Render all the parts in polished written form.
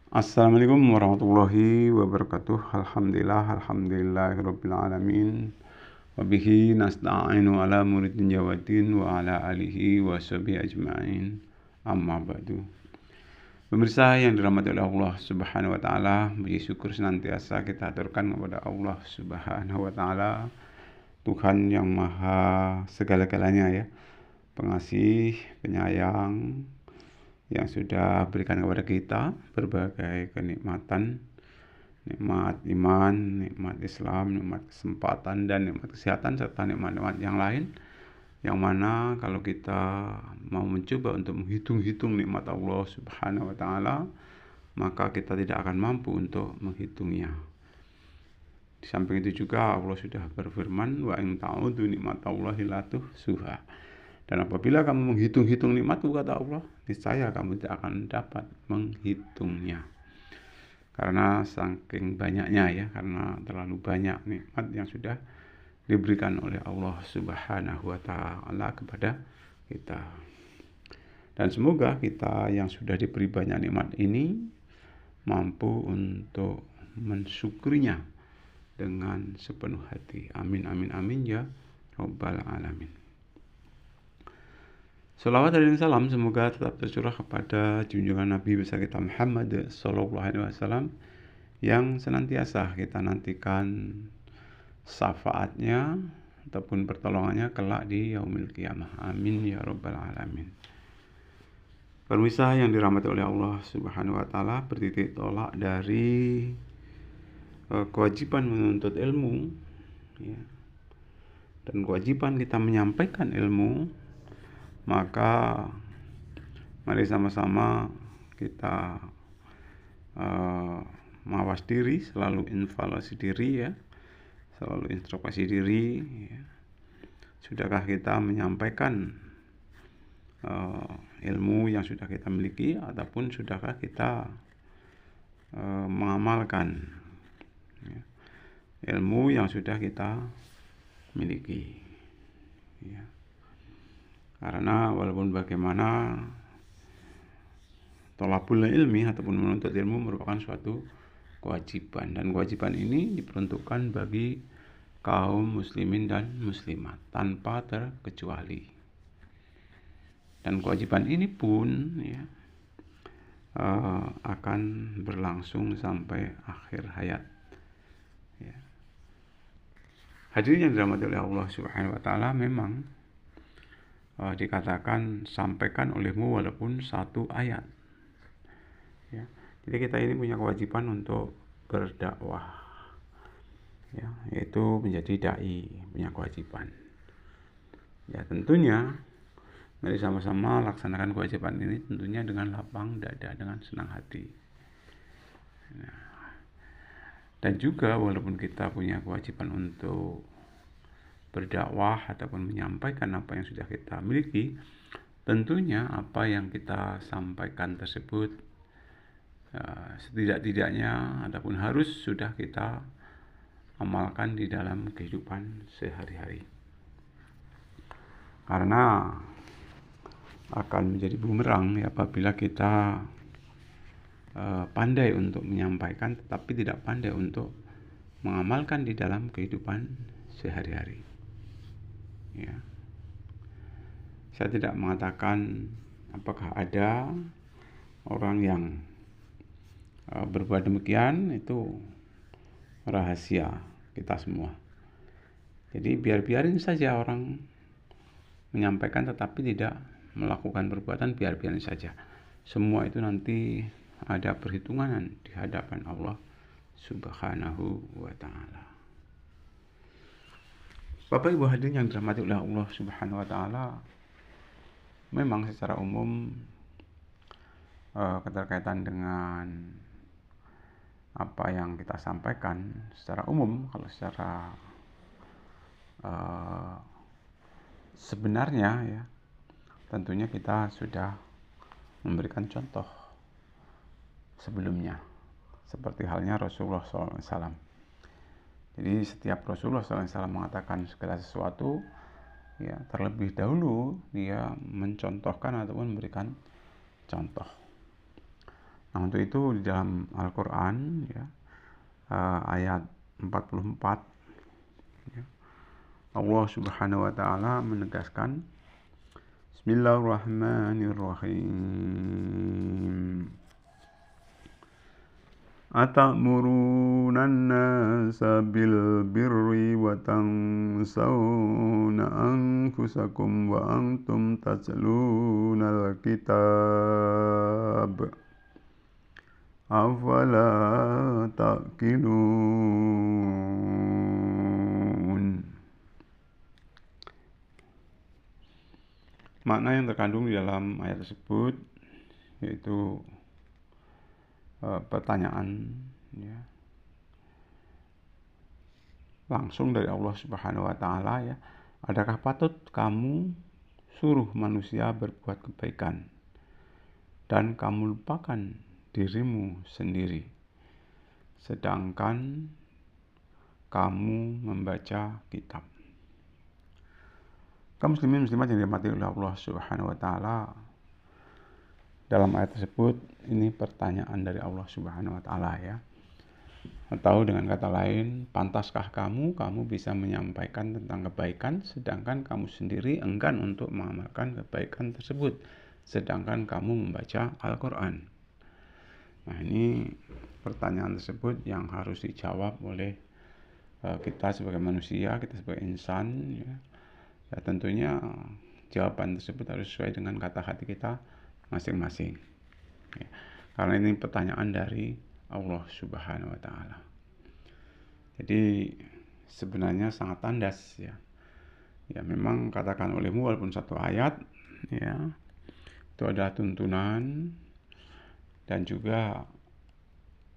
Assalamualaikum warahmatullahi wabarakatuh. Alhamdulillahirabbil alamin. Wa bihi nasta'inu ala muridin jawadin wa ala alihi wa sahbihi ajma'in. Amma ba'du. Pemirsa yang dirahmati oleh Allah Subhanahu wa taala, puji syukur senantiasa kita aturkan kepada Allah Subhanahu wa taala, Tuhan yang maha segala-galanya ya. Pengasih, penyayang, yang sudah berikan kepada kita berbagai kenikmatan, nikmat iman, nikmat Islam, nikmat kesempatan, dan nikmat kesehatan, serta nikmat-nikmat yang lain, yang mana kalau kita mau mencoba untuk menghitung-hitung nikmat Allah Subhanahu wa taala, maka kita tidak akan mampu untuk menghitungnya. Di samping itu juga Allah sudah berfirman, wa in ta'udu nikmatallahi la tuhsuha. Dan apabila kamu menghitung-hitung nikmatku, kata Allah, niscaya kamu tidak akan dapat menghitungnya. Karena saking banyaknya ya, karena terlalu banyak nikmat yang sudah diberikan oleh Allah Subhanahu wa taala kepada kita. Dan semoga kita yang sudah diberi banyak nikmat ini mampu untuk mensyukurinya dengan sepenuh hati. Amin amin amin ya rabbal alamin. Salawat dan salam semoga tetap tercurah kepada junjungan Nabi besar kita Muhammad Sallallahu Alaihi Wasallam yang senantiasa kita nantikan syafaatnya ataupun pertolongannya kelak di yaumil qiyamah. Amin ya rabbal alamin. Pemirsa yang dirahmati oleh Allah Subhanahu wa taala, bertitik tolak dari kewajiban menuntut ilmu ya, dan kewajiban kita menyampaikan ilmu, maka mari sama-sama kita mawas diri, selalu evaluasi diri ya, selalu introspeksi diri ya. Sudahkah kita menyampaikan ilmu yang sudah kita miliki, ataupun sudahkah kita mengamalkan ya, ilmu yang sudah kita miliki ya. Karena walaupun bagaimana, thalabul ilmi ataupun menuntut ilmu merupakan suatu kewajiban, dan kewajiban ini diperuntukkan bagi kaum muslimin dan muslimat tanpa terkecuali. Dan kewajiban ini pun ya, akan berlangsung sampai akhir hayat ya. Hadirin yang dirahmati oleh Allah Subhanahu wa taala, memang dikatakan sampaikan olehmu walaupun satu ayat ya. Jadi kita ini punya kewajiban untuk berdakwah ya, yaitu menjadi dai, punya kewajiban ya. Tentunya mari sama-sama laksanakan kewajiban ini tentunya dengan lapang dada, dengan senang hati. Nah, dan juga walaupun kita punya kewajiban untuk berdakwah ataupun menyampaikan apa yang sudah kita miliki, tentunya apa yang kita sampaikan tersebut setidak-tidaknya ataupun harus sudah kita amalkan di dalam kehidupan sehari-hari. Karena akan menjadi bumerang ya, apabila kita pandai untuk menyampaikan tetapi tidak pandai untuk mengamalkan di dalam kehidupan sehari-hari ya. Saya tidak mengatakan apakah ada orang yang berbuat demikian, itu rahasia kita semua. Jadi biarin saja orang menyampaikan tetapi tidak melakukan perbuatan, biarin saja. Semua itu nanti ada perhitungan di hadapan Allah Subhanahu wa taala. Bapak Ibu hadirin yang dirahmati oleh Allah Subhanahu wa taala, memang secara umum keterkaitan dengan apa yang kita sampaikan secara umum, kalau secara sebenarnya ya, tentunya kita sudah memberikan contoh sebelumnya, seperti halnya Rasulullah SAW. Jadi setiap Rasulullah SAW mengatakan segala sesuatu ya, terlebih dahulu dia mencontohkan ataupun memberikan contoh. Nah, untuk itu di dalam Al-Qur'an ya, ayat 44 ya, Allah Subhanahu wa taala menegaskan Bismillahirrahmanirrahim. Atamuruna an-nasa bil birri wa tansawna anfusakum wa antum tatluna al-kitab afala ta'qilun. Makna yang terkandung di dalam ayat tersebut yaitu pertanyaan ya, langsung dari Allah Subhanahu wa taala ya, adakah patut kamu suruh manusia berbuat kebaikan dan kamu lupakan dirimu sendiri sedangkan kamu membaca kitab. Kaum muslimin muslimat yang dirahmati oleh Allah Subhanahu wa taala, dalam ayat tersebut ini pertanyaan dari Allah Subhanahu wa taala ya. Atau dengan kata lain, pantaskah kamu bisa menyampaikan tentang kebaikan sedangkan kamu sendiri enggan untuk mengamalkan kebaikan tersebut sedangkan kamu membaca Al-Qur'an. Nah, ini pertanyaan tersebut yang harus dijawab oleh kita sebagai manusia, kita sebagai insan ya. Ya tentunya jawaban tersebut harus sesuai dengan kata hati kita masing-masing ya. Karena ini pertanyaan dari Allah Subhanahu wa taala. Jadi sebenarnya sangat tandas ya. Ya memang katakan olehmu walaupun satu ayat ya, itu adalah tuntunan dan juga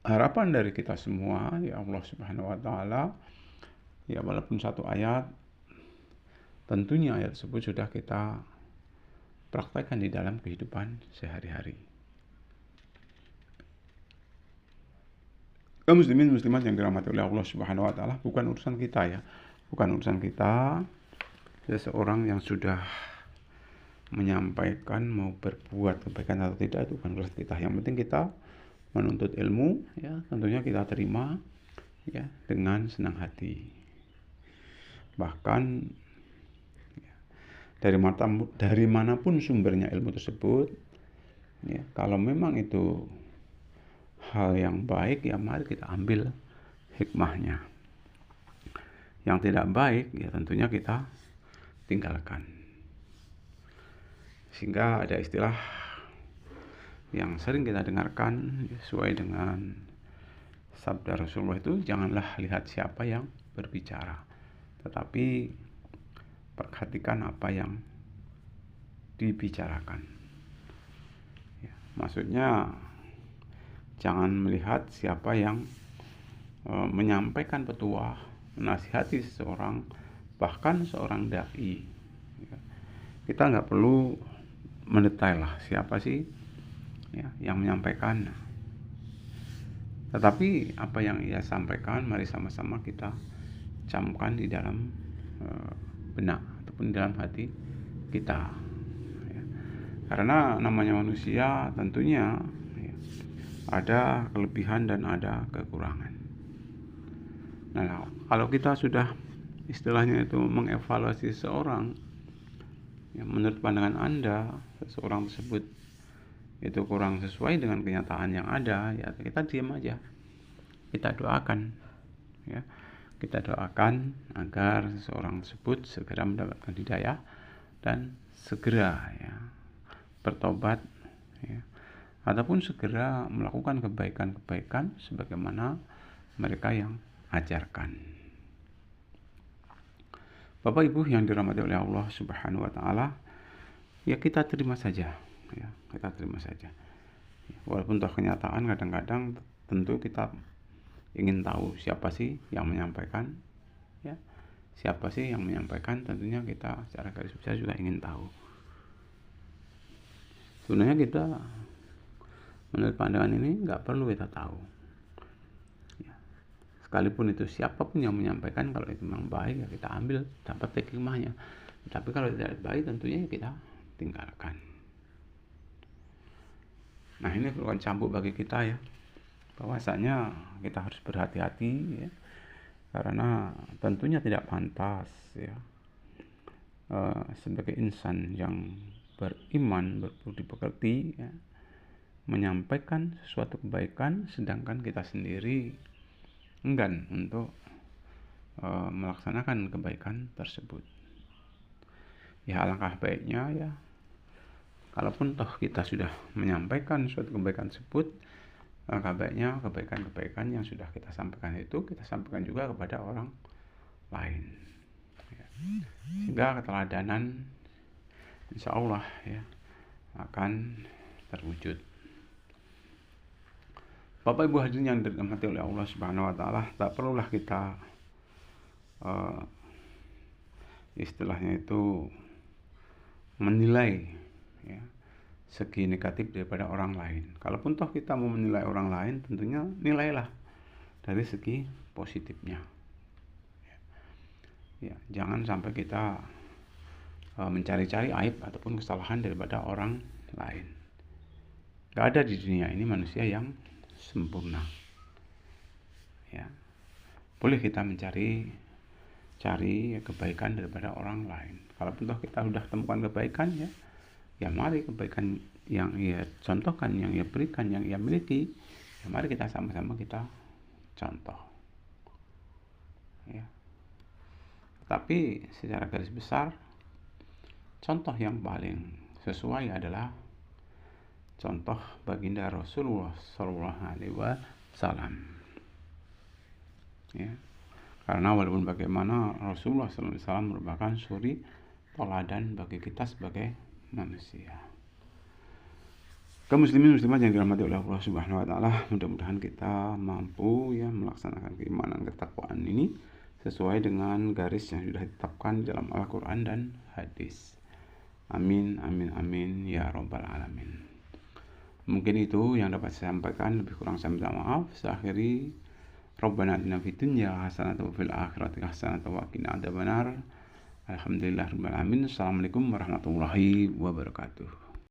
harapan dari kita semua ya Allah Subhanahu wa taala. Ya walaupun satu ayat, tentunya ayat tersebut sudah kita praktekkan di dalam kehidupan sehari-hari. Kaum muslimin muslimat yang dirahmati oleh Allah Subhanahu wa taala, bukan urusan kita ya. Bukan urusan kita seseorang yang sudah menyampaikan mau berbuat kebaikan atau tidak, itu bukan urusan kita. Yang penting kita menuntut ilmu ya, tentunya kita terima ya dengan senang hati. Bahkan dari manapun sumbernya ilmu tersebut ya, kalau memang itu hal yang baik ya mari kita ambil hikmahnya. Yang tidak baik ya tentunya kita tinggalkan. Sehingga ada istilah yang sering kita dengarkan sesuai dengan sabda Rasulullah itu, janganlah lihat siapa yang berbicara, tetapi perhatikan apa yang dibicarakan ya, maksudnya jangan melihat siapa yang menyampaikan petuah, menasihati seseorang, bahkan seorang dai ya. Kita nggak perlu mendetail lah siapa sih ya yang menyampaikan, tetapi apa yang ia sampaikan mari sama-sama kita camkan di dalam benak ataupun dalam hati kita ya. Karena namanya manusia tentunya ya, ada kelebihan dan ada kekurangan. Nah, kalau kita sudah istilahnya itu mengevaluasi seseorang ya, menurut pandangan Anda seseorang tersebut itu kurang sesuai dengan kenyataan yang ada ya, kita diam aja, kita doakan ya. Kita doakan agar seseorang tersebut segera mendapatkan hidayah dan segera ya bertobat ya, ataupun segera melakukan kebaikan-kebaikan sebagaimana mereka yang ajarkan. Bapak Ibu yang dirahmati oleh Allah Subhanahu wa taala, ya kita terima saja ya, kita terima saja. Walaupun toh kenyataan kadang-kadang tentu kita ingin tahu siapa sih yang menyampaikan ya, siapa sih yang menyampaikan, tentunya kita secara garis besar juga ingin tahu. Sebenarnya kita menurut pandangan ini nggak perlu kita tahu ya. Sekalipun itu siapapun yang menyampaikan, kalau itu memang baik ya kita ambil, dapat hikmahnya. Tapi kalau tidak baik tentunya kita tinggalkan. Nah, ini merupakan cambuk bagi kita ya, bahwasanya kita harus berhati-hati ya, karena tentunya tidak pantas ya, sebagai insan yang beriman, berbudi pekerti ya, menyampaikan sesuatu kebaikan sedangkan kita sendiri enggan untuk melaksanakan kebaikan tersebut. Ya, alangkah baiknya ya, kalaupun toh kita sudah menyampaikan suatu kebaikan tersebut, alangkah baiknya kebaikan-kebaikan yang sudah kita sampaikan itu kita sampaikan juga kepada orang lain ya. Sehingga keteladanan insya Allah ya akan terwujud. Bapak Ibu hadirin yang dirahmati oleh Allah Subhanahu wa taala, tak perlulah kita istilahnya itu menilai ya, segi negatif daripada orang lain. Kalaupun toh kita mau menilai orang lain, tentunya nilailah dari segi positifnya ya, jangan sampai kita mencari-cari aib ataupun kesalahan daripada orang lain. Gak ada di dunia ini manusia yang sempurna ya. Boleh kita mencari kebaikan daripada orang lain. Kalaupun toh kita sudah temukan kebaikan ya mari kebaikan yang ia contohkan, yang ia berikan, yang ia miliki, ya mari kita sama-sama kita contoh ya. Tapi secara garis besar, contoh yang paling sesuai adalah contoh baginda Rasulullah Shallallahu Alaihi Wasallam ya. Karena walaupun bagaimana Rasulullah Sallallahu Alaihi Wasallam merupakan suri teladan bagi kita sebagai manusia. Kaum muslimin muslimat yang dirahmati oleh Allah Subhanahu wa taala, mudah-mudahan kita mampu ya melaksanakan keimanan ketakwaan ini sesuai dengan garis yang sudah ditetapkan dalam Al-Qur'an dan hadis. Amin amin amin ya rabbal alamin. Mungkin itu yang dapat saya sampaikan, lebih kurang saya minta maaf. Saya akhiri, Rabbana atina fid dunya hasanatan wa fil akhirati hasanatan wa qina adzabannar. Alhamdulillahirabbil alamin. Assalamualaikum warahmatullahi wabarakatuh.